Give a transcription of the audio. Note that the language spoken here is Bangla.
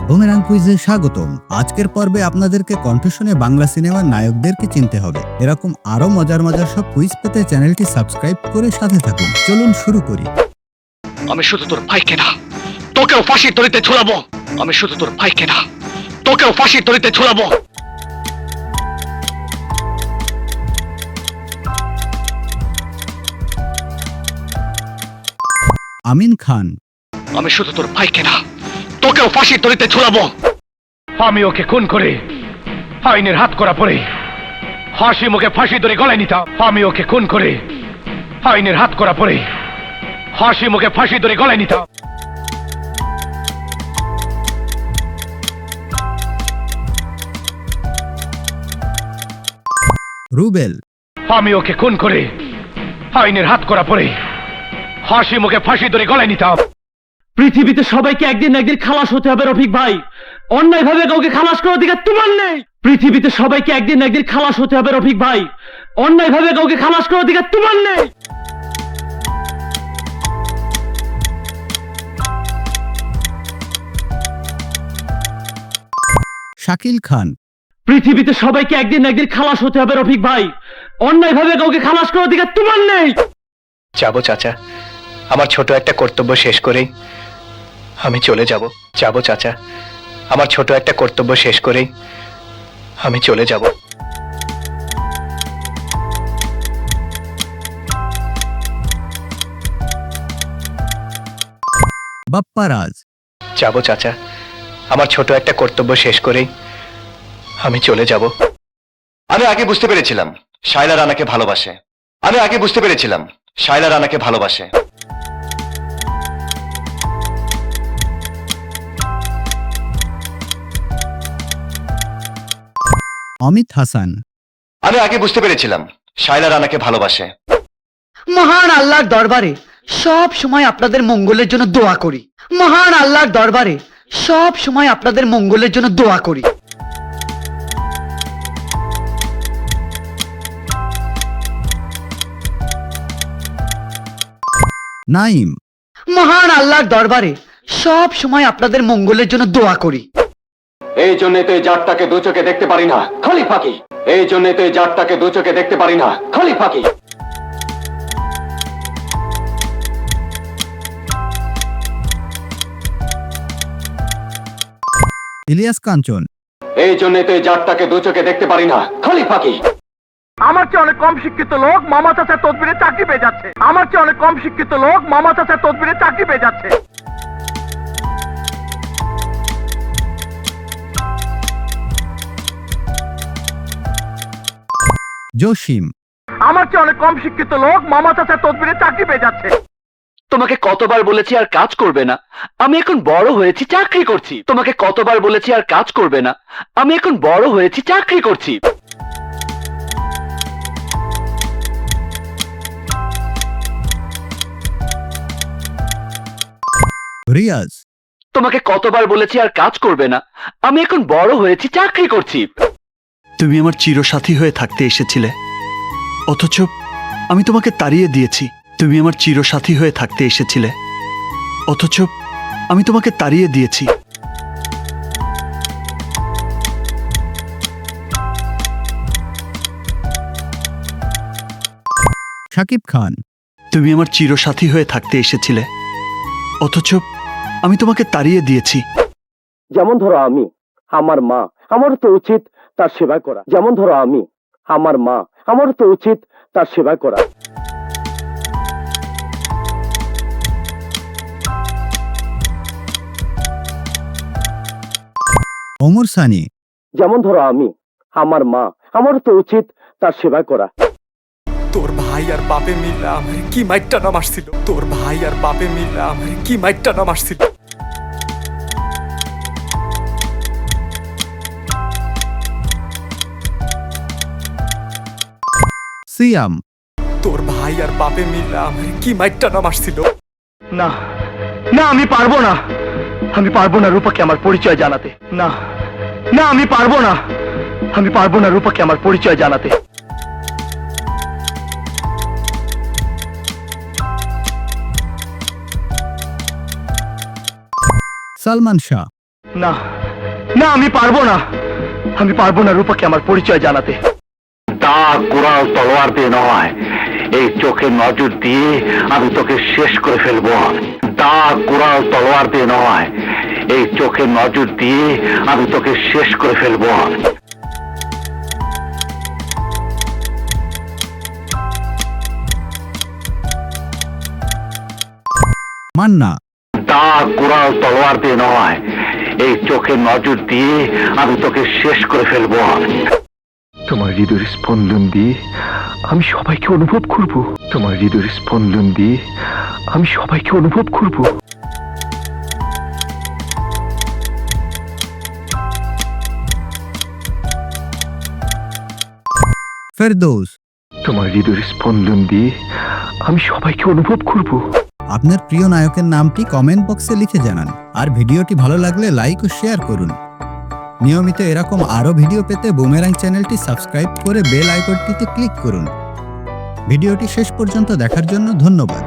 বুমেরাং কুইজে স্বাগতম। আজকের পর্বে আপনাদেরকে কণ্ঠ শুনে বাংলা সিনেমার নায়কদেরকে চিনতে হবে। এরকম আরো মজার মজার সব কুইজ পেতে চ্যানেলটি সাবস্ক্রাইব করে সাথে থাকুন। চলুন শুরু করি। আমি শুধু তোর ভাইকে না, তোকেও ফাঁসির দড়িতে ঝুলাবো। আমি শুধু তোর ভাইকে না, তোকেও ফাঁসির দড়িতে ঝুলাবো। আমিন খান। আমি শুধু তোর ভাইকে না, তোকেও ফাঁসির দড়িতে ঝুলাবো। আমি ওকে খুন করে আইনের হাত করা পড়ে হাসি মুখে ফাঁসি দড়ি গলায় নিতাম। আমি ওকে খুন করে আইনের হাত করা পড়ে হাসি মুখে ফাঁসি দড়ি গলায় নিতাম। রুবেল। আমি ওকে খুন করে আইনের হাত করা পড়ে হাসি মুখে ফাঁসি দড়ি গলায় নিতাম। পৃথিবীতে সবাইকে একদিন না একদিন খালাস হতে হবে রফিক ভাই। অন্যায় ভাবে কাউকে খালাস করার অধিকার তোমার নেই। পৃথিবীতে সবাইকে একদিন না একদিন খালাস হতে হবে রফিক ভাই। অন্যায় ভাবে কাউকে খালাস করার অধিকার তোমার নেই। শাকিল খান। পৃথিবীতে সবাইকে একদিন না একদিন খালাস হতে হবে রফিক ভাই। অন্যায় ভাবে কাউকে খালাস করার অধিকার তোমার নেই। যাবো চাচা, আমার ছোট একটা কর্তব্য শেষ করেই আমি চলে যাব। যাবো চাচা, আমার ছোট একটা কর্তব্য শেষ করেই আমি চলে যাব। বাপ্পা রাজ। যাবো চাচা, আমার ছোট একটা কর্তব্য শেষ করেই আমি চলে যাব। আমি আগে বুঝতে পেরেছিলাম শায়লা রানাকে ভালোবাসে। আমি আগে বুঝতে পেরেছিলাম শায়লা রানাকে ভালোবাসে। অমিত হাসান। আমি আগে বুঝতে পেরেছিলাম শায়লা রানাকে ভালোবাসে। মহান আল্লাহর দরবারে সব সময় আপনাদের মঙ্গলের জন্য দোয়া করি। মহান আল্লাহর দরবারে সব সময় আপনাদের মঙ্গলের জন্য দোয়া করি। নাইম। মহান আল্লাহর দরবারে সব সময় আপনাদের মঙ্গলের জন্য দোয়া করি। এই জন্য তো এই জাতটাকে দু চোখে দেখতে পারি না, খালি ফাঁকি। এই জন্য তো এই জাতটাকে দু চোখে দেখতে পারি না, খালি ফাঁকি। ইলিয়াস কাঞ্চন। এই জন্য তো এই জাতটাকে দু চোখে দেখতে পারি না, খালি ফাঁকি। আমার চেয়ে অনেক কম শিক্ষিত লোক মামা চাচার তদবিরে চাকরি পেয়ে যাচ্ছে। আমার চেয়ে অনেক কম শিক্ষিত লোক মামা চাচার তদবিরে চাকরি পেয়ে যাচ্ছে। জসিম। আমার চেয়ে অনেক কম শিক্ষিত লোক মামা চাচার তদবিরে চাকরি পেয়ে যাচ্ছে। তোমাকে কতবার বলেছি আর কাজ করবে না। আমি এখন বড় হয়েছি, চাকরি করছি। তোমাকে কতবার বলেছি আর কাজ করবে না। আমি এখন বড় হয়েছি, চাকরি করছি। রিয়াজ। তোমাকে কতবার বলেছি আর কাজ করবে না। আমি এখন বড় হয়েছি, চাকরি করছি। তুমি আমার চিরসাথী হয়ে থাকতে এসেছিলে, অথচ আমি তোমাকে তাড়িয়ে দিয়েছি। তুমি আমার চিরসাথী হয়ে থাকতে এসেছিলে, অথচ আমি তোমাকে তাড়িয়ে দিয়েছি। শাকিব খান। তুমি আমার চিরসাথী হয়ে থাকতে এসেছিলে, অথচ আমি তোমাকে তাড়িয়ে দিয়েছি। যেমন ধরো আমি, আমার মা, আমারও তো উচিত তার সেবা করা। যেমন ধরো আমি, আমার মা, আমারও তো উচিত তার সেবা করা। ওমর সানি। যেমন ধরো আমি, আমার মা, আমারও তো উচিত তার সেবা করা। তোর ভাই আর বাপে মিললে আমার কি মাইকটা নাম আসছিল। তোর ভাই আর বাপে মিললে আমার কি মাইকটা নাম আসছিল। সিয়াম। তোর ভাই আর বাপে মিললে আমার কি মাইকটা নাম আসছিল। না না, আমি পারবো না। আমি পারবো না রূপাকে আমার পরিচয় জানাতে। না না, আমি পারবো না। আমি পারবো না রূপাকে আমার পরিচয় জানাতে। সালমান শাহ। না না, আমি পারবো না, আমি পারবো না রূপাকে আমার পরিচয় জানাতে। দা কোরাল তলোয়ার দিয়ে নয়, এই চোখে নজর দিয়ে আমি তোকে শেষ করে ফেলবো। দা কোরাল তলোয়ার দিয়ে নয়, এই চোখে নজর দিয়ে আমি তোকে শেষ করে ফেলবো। মান্না, দা কোরাল তলোয়ার দিয়ে নয়, এই চোখে নজর দিয়ে আমি তোকে শেষ করে ফেলবো। তোমার হৃদয়ের স্পন্দন দিয়ে আমি সবাইকে অনুভব করব। তোমার হৃদয়ের স্পন্দন দিয়ে আমি সবাইকে অনুভব করব। ফেরদৌস, তোমার হৃদয়ের স্পন্দন দিয়ে আমি সবাইকে অনুভব করব। আপনার প্রিয় নায়কের নামটি কমেন্ট বক্সে লিখে জানান। আর ভিডিওটি ভালো লাগলে লাইক ও শেয়ার করুন। নিয়মিত এরকম আরো ভিডিও পেতে বুমেরাং চ্যানেলটি সাবস্ক্রাইব করে বেল আইকনটিতে ক্লিক করুন। ভিডিওটি শেষ পর্যন্ত দেখার জন্য ধন্যবাদ।